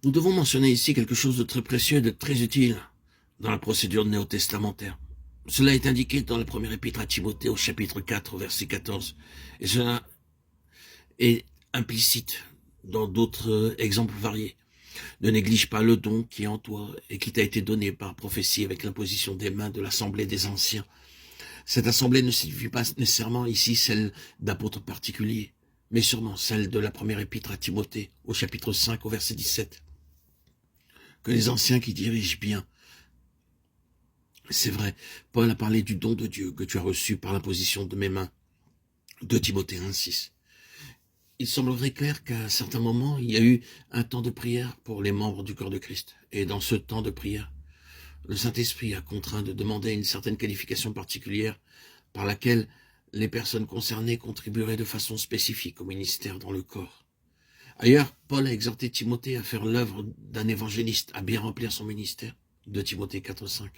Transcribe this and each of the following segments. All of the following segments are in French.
Nous devons mentionner ici quelque chose de très précieux et de très utile dans la procédure néo-testamentaire. Cela est indiqué dans la première épître à Timothée au chapitre 4, au verset 14. Et cela est implicite dans d'autres exemples variés. Ne néglige pas le don qui est en toi et qui t'a été donné par prophétie avec l'imposition des mains de l'assemblée des anciens. Cette assemblée ne signifie pas nécessairement ici celle d'apôtres particuliers, mais sûrement celle de la première épître à Timothée au chapitre 5, au verset 17. Que les anciens qui dirigent bien. C'est vrai, Paul a parlé du don de Dieu que tu as reçu par l'imposition de mes mains, de Timothée 1,6. Il semblerait clair qu'à un certain moment, il y a eu un temps de prière pour les membres du corps de Christ. Et dans ce temps de prière, le Saint-Esprit a contraint de demander une certaine qualification particulière par laquelle les personnes concernées contribueraient de façon spécifique au ministère dans le corps. Ailleurs, Paul a exhorté Timothée à faire l'œuvre d'un évangéliste, à bien remplir son ministère, de Timothée 4,5.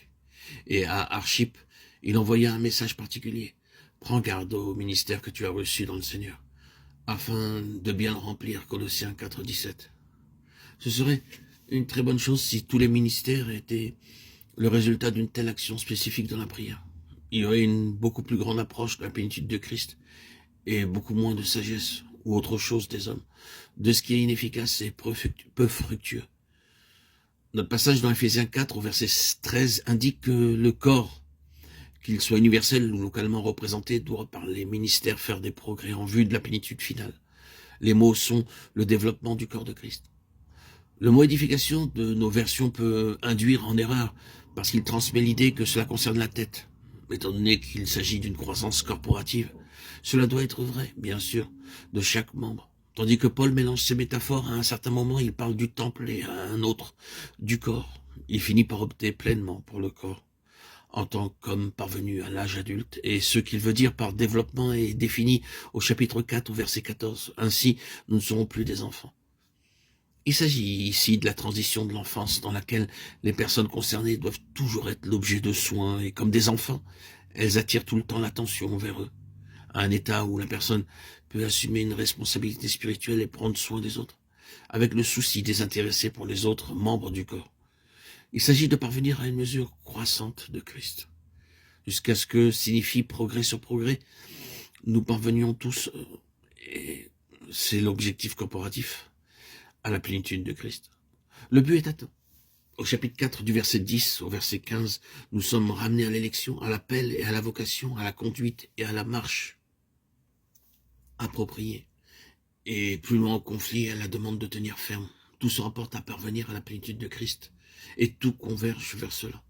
Et à Archip, il envoya un message particulier. Prends garde au ministère que tu as reçu dans le Seigneur, afin de bien le remplir, Colossiens 4,17. Ce serait une très bonne chose si tous les ministères étaient le résultat d'une telle action spécifique dans la prière. Il y aurait une beaucoup plus grande approche de la plénitude de Christ et beaucoup moins de sagesse ou autre chose des hommes, de ce qui est inefficace et peu fructueux. Notre passage dans Ephésiens 4 au verset 13 indique que le corps, qu'il soit universel ou localement représenté, doit par les ministères faire des progrès en vue de la plénitude finale. Les mots sont le développement du corps de Christ. Le mot édification de nos versions peut induire en erreur parce qu'il transmet l'idée que cela concerne la tête. Étant donné qu'il s'agit d'une croissance corporative, cela doit être vrai, bien sûr, de chaque membre. Tandis que Paul mélange ces métaphores, à un certain moment il parle du temple et à un autre du corps. Il finit par opter pleinement pour le corps en tant qu'homme parvenu à l'âge adulte, et ce qu'il veut dire par développement est défini au chapitre 4 au verset 14. Ainsi, nous ne serons plus des enfants. Il s'agit ici de la transition de l'enfance dans laquelle les personnes concernées doivent toujours être l'objet de soins et comme des enfants, elles attirent tout le temps l'attention vers eux, à un état où la personne peut assumer une responsabilité spirituelle et prendre soin des autres, avec le souci désintéressé pour les autres membres du corps. Il s'agit de parvenir à une mesure croissante de Christ, jusqu'à ce que signifie progrès sur progrès, nous parvenions tous, et c'est l'objectif corporatif, à la plénitude de Christ. Le but est atteint. Au chapitre 4 du verset 10 au verset 15, nous sommes ramenés à l'élection, à l'appel et à la vocation, à la conduite et à la marche appropriée. Et plus loin au conflit et à la demande de tenir ferme. Tout se rapporte à parvenir à la plénitude de Christ. Et tout converge vers cela.